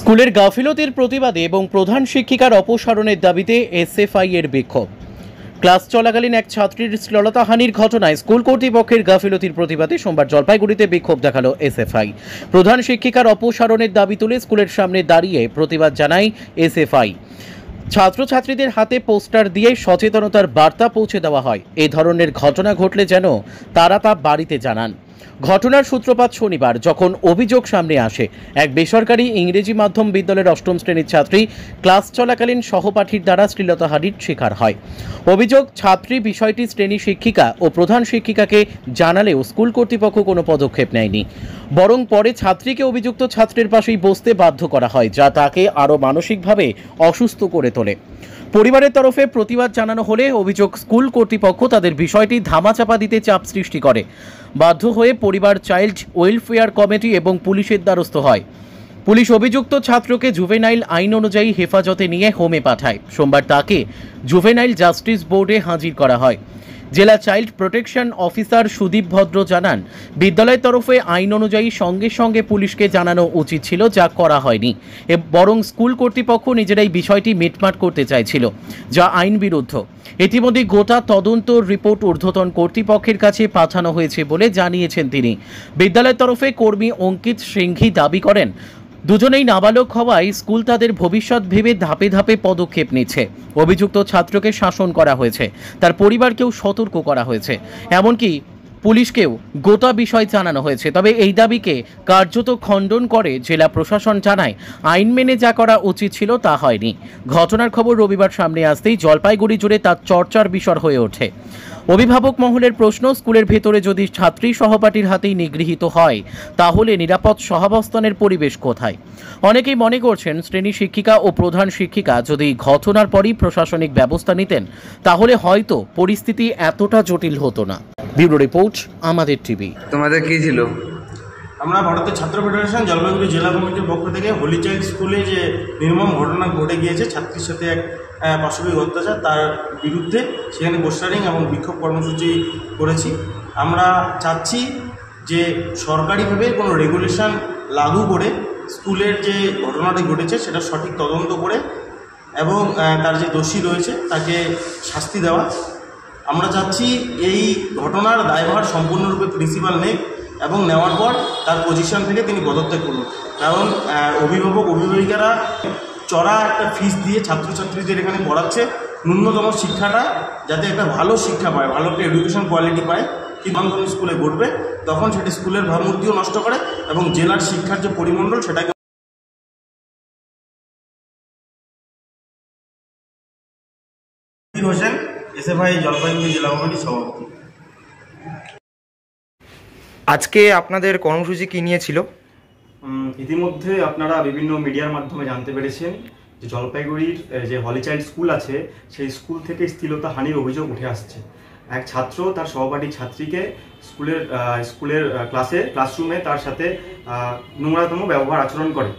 স্কুলের গাফিলতির প্রতিবাদে এবং প্রধান শিক্ষিকার অপসারণের দাবিতে এসএফআই এর বিক্ষোভ। ক্লাস চলাকালীন এক ছাত্রীর শ্লীলতাহানির ঘটনায় স্কুল কর্তৃপক্ষের গাফিলতির প্রতিবাদে সোমবার জলপাইগুড়িতে বিক্ষোভ দেখালো এসএফআই। প্রধান শিক্ষিকার অপসারণের দাবি তুলে স্কুলের সামনে দাঁড়িয়ে প্রতিবাদ জানায় এসএফআই। ছাত্রছাত্রীদের হাতে পোস্টার দিয়ে সচেতনতার বার্তা পৌঁছে দেওয়া হয়। এই ধরনের ঘটনা ঘটলে যেন তারা তা বাড়িতে জানান। ঘটনার সূত্রপাত শনিবার, যখন অভিযোগ সামনে আসে এক বেসরকারি ইংরেজি মাধ্যম বিদ্যালয়ের অষ্টম শ্রেণীর ছাত্রী ক্লাস চলাকালীন সহপাঠীর দ্বারা শ্লীলতাহানির শিকার হয়। অভিযোগ, ছাত্রী বিষয়টি শ্রেণী শিক্ষিকা ও প্রধান শিক্ষিকাকে জানালেও স্কুল কর্তৃপক্ষ কোনো পদক্ষেপ নেয়নি, বরং পরে ছাত্রীকে অভিযুক্ত ছাত্রের পাশেই বসতে বাধ্য করা হয়, যা তাকে আরও মানসিকভাবে অসুস্থ করে তোলে। পরিবারের তরফে প্রতিবাদ জানানো হলে অভিযোগ স্কুল কর্তৃপক্ষ তাদের বিষয়টি ধামাচাপা দিতে চাপ সৃষ্টি করে। বাধ্য হয়ে পরিবার চাইল্ড ওয়েলফেয়ার কমিটি এবং পুলিশের দ্বারস্থ হয়। পুলিশ অভিযুক্ত ছাত্রকে জুভেনাইল আইন অনুযায়ী হেফাজতে নিয়ে হোমে পাঠায়। সোমবার তাকে জুভেনাইল জাস্টিস বোর্ডে হাজির করা হয়। জেলা চাইল্ড প্রোটেকশন অফিসার সুদীপ ভদ্র জানান, বিদ্যালয়ের তরফে আইন অনুযায়ী সঙ্গে সঙ্গে পুলিশকে জানানো উচিত ছিল, যা করা হয়নি, বরং স্কুল কর্তৃপক্ষ নিজেরাই বিষয়টি মিটমাট করতে চাইছিল, যা আইন বিরুদ্ধ। ইতিমধ্যে গোটা তদন্ত রিপোর্ট ঊর্ধ্বতন কর্তৃপক্ষের কাছে পাঠানো হয়েছে বলে জানিয়েছেন তিনি। বিদ্যালয়ের তরফে কর্মী অঙ্কিত সিংঘি দাবি করেন, দুজনেই নাবালক হওয়ায় স্কুল তাদের ভবিষ্যৎ ভেবে ধাপে ধাপে পদক্ষেপ নিচ্ছে। অভিযুক্ত ছাত্রকে শাসন করা হয়েছে, তার পরিবারকেও সতর্ক করা হয়েছে, এমনকি পুলিশকেও গোটা বিষয় জানানো হয়েছে। তবে এই দাবিকে কার্যত খণ্ডন করে জেলা প্রশাসন জানায়, আইন মেনে যা করা উচিত ছিল তা হয়নি। ঘটনার খবর রবিবার সামনে আসতেই জলপাইগুড়ি জুড়ে তার চর্চার বিষয় হয়ে ওঠে। অভিভাবক মহলের প্রশ্ন, স্কুলের ভেতরে যদি ছাত্রী সহপাঠীর হাতেই নিগৃহীত হয়, তাহলে নিরাপদ সহাবস্থানের পরিবেশ কোথায়? অনেকেই মনে করছেন, শ্রেণী শিক্ষিকা ও প্রধান শিক্ষিকা যদি ঘটনার পরই প্রশাসনিক ব্যবস্থা নিতেন, তাহলে হয়তো পরিস্থিতি এতটা জটিল হতো না। ব্যুরো রিপোর্ট, আমাদের টিভি। তোমাদের কি ছিল? আমরা ভারতের ছাত্র ফেডারেশন জলপাইগুড়ি জেলা কমিটির পক্ষ থেকে হোলি চাইল্ড স্কুলে যে নির্মম ঘটনা ঘটে গিয়েছে, ছাত্রীর সাথে এক পাশবিক অত্যাচার, তার বিরুদ্ধে সেখানে পোস্টারিং এবং বিক্ষোভ কর্মসূচি করেছি। আমরা চাচ্ছি যে সরকারিভাবে কোনো রেগুলেশন লাগু করে স্কুলের যে ঘটনাটি ঘটেছে সেটা সঠিক তদন্ত করে এবং তার যে দোষী রয়েছে তাকে শাস্তি দেওয়া। আমরা চাচ্ছি এই ঘটনার দায়ভার সম্পূর্ণরূপে প্রিন্সিপাল নেই এবং নেওয়ার পর তার পজিশন থেকে তিনি পদত্যাগ করুন। কারণ অভিভাবিকারা চড়া একটা ফিস দিয়ে ছাত্রছাত্রীদের এখানে পড়াচ্ছে, ন্যূনতম শিক্ষাটা যাতে একটা ভালো শিক্ষা পায়, ভালো একটা এডুকেশন কোয়ালিটি পায়, কিন্তু যখন স্কুলে ঘটবে তখন সেটি স্কুলের ভাবমূর্তিও নষ্ট করে এবং জেলার শিক্ষার যে পরিমণ্ডল সেটাকে হোসেন, এসএফআই জলপাইগুড়ি জেলা কমিটির সভাপতি। আজকে আপনাদের কর্মসূচি কী নিয়েছিল? ইতিমধ্যে আপনারা বিভিন্ন মিডিয়ার মাধ্যমে জানতে পেরেছেন যে জলপাইগুড়ির যে হলি চাইল্ড স্কুল আছে, সেই স্কুল থেকে শ্লীলতাহানির অভিযোগ উঠে আসছে। এক ছাত্র তার সহপাঠী ছাত্রীকে স্কুলের ক্লাসরুমে তার সাথে নোংরাতম ব্যবহার আচরণ করে।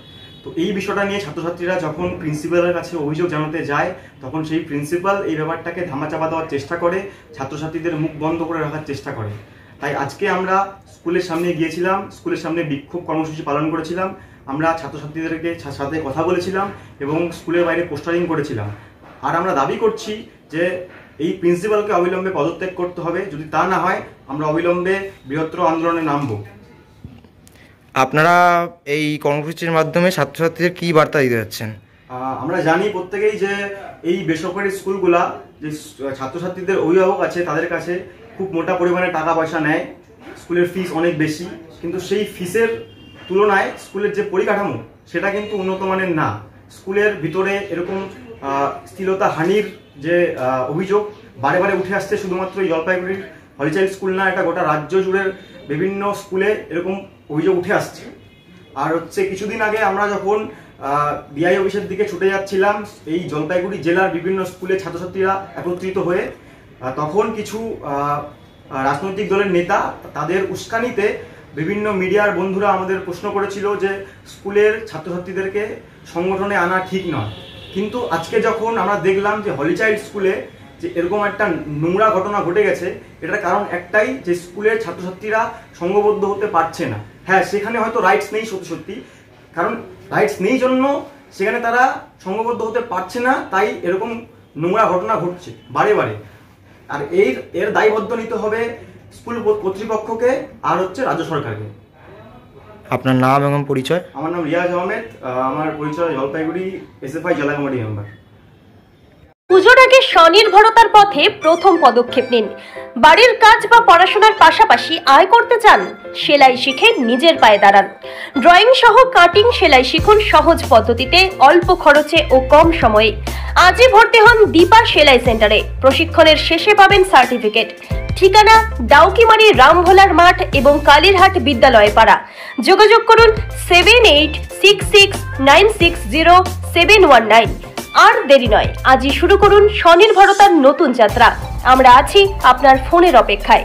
তো এই বিষয়টা নিয়ে ছাত্রছাত্রীরা যখন প্রিন্সিপালের কাছে অভিযোগ জানাতে যায়, তখন সেই প্রিন্সিপাল এই ব্যাপারটাকে ধামাচাপা দেওয়ার চেষ্টা করে, ছাত্রছাত্রীদের মুখ বন্ধ করে রাখার চেষ্টা করে। তাই আজকে আমরা স্কুলের সামনে গিয়েছিলাম, স্কুলের সামনে বিক্ষোভ কর্মসূচি পালন করেছিলাম। আমরা ছাত্রছাত্রীদেরকে সাথে কথা বলেছিলাম এবং স্কুলের বাইরে পোস্টারিং করেছিলাম। আর আমরা দাবি করছি যে এই প্রিন্সিপালকে অবিলম্বে পদত্যাগ করতে হবে, যদি তা না হয় আমরা অবিলম্বে বৃহত্তর আন্দোলনে নামব। আপনারা এই কর্মসূচির মাধ্যমে ছাত্রছাত্রীদের কী বার্তা দিতে যাচ্ছেন? আমরা জানি প্রত্যেকেই যে এই বেসরকারি স্কুলগুলা যে ছাত্রছাত্রীদের অভিভাবক আছে তাদের কাছে খুব মোটা পরিমাণে টাকা পয়সা নেয়, স্কুলের ফিস অনেক বেশি, কিন্তু সেই ফিসের তুলনায় স্কুলের যে পরিকাঠামো সেটা কিন্তু উন্নত মানের না। স্কুলের ভিতরে এরকম শ্লীলতাহানির যে অভিযোগ বারে বারে উঠে আসছে, শুধুমাত্র জলপাইগুড়ির হলি চাইল্ড স্কুল না, এটা গোটা রাজ্য জুড়ে বিভিন্ন স্কুলে এরকম অভিযোগ উঠে আসছে। আর হচ্ছে কিছুদিন আগে আমরা যখন ডিআই অফিসের দিকে ছুটে যাচ্ছিলাম, এই জলপাইগুড়ি জেলার বিভিন্ন স্কুলে ছাত্রছাত্রীরা একত্রিত হয়ে, তখন কিছু রাজনৈতিক দলের নেতা তাদের উস্কানিতে বিভিন্ন মিডিয়ার বন্ধুরা আমাদের প্রশ্ন করেছিল যে স্কুলের ছাত্রছাত্রীদেরকে সংগঠনে আনা ঠিক নয়। কিন্তু আজকে যখন আমরা দেখলাম যে হলি চাইল্ড স্কুলে যে এরকম একটা নোংরা ঘটনা ঘটে গেছে, এটার কারণ একটাই, যে স্কুলের ছাত্রছাত্রীরা সংঘবদ্ধ হতে পারছে না। হ্যাঁ, সেখানে হয়তো রাইটস নেই সত্যি, কারণ রাইটস নেই জন্য সেখানে তারা সংঘবদ্ধ হতে পারছে না, তাই এরকম নোংরা ঘটনা ঘটছে বারে বারে। আর এর দায়বদ্ধ নিতে হবে স্কুল কর্তৃপক্ষকে আর রাজ্য সরকারকে। আপনার নাম এবং পরিচয়? আমার নাম রিয়াজ আহমেদ, আমার পরিচয় জলপাইগুড়ি এসএফআই জেলা কমিটি মেম্বার। পুজোর আগে স্বনির্ভরতার পথে প্রথম পদক্ষেপ নিন। বাড়ির কাজ বা পড়াশোনার পাশাপাশি আয় করতে চান? সেলাই শিখে নিজের পায়ে দাঁড়ান। ড্রয়িং সহ কাটিং সেলাই শিখুন সহজ পদ্ধতিতে, অল্প খরচে ও কম সময়ে। আজই ভর্তি হন দীপা সেলাই সেন্টারে। প্রশিক্ষণের শেষে পাবেন সার্টিফিকেট। ঠিকানা ডাউকিমারি রামভোলার মাঠ এবং কালীরহাট বিদ্যালয় পাড়া। যোগাযোগ করুন 7866960719। আর দেরি নয়, আজই শুরু করুন স্বনির্ভরতার নতুন যাত্রা। আমরা আছি আপনার ফোনের অপেক্ষায়।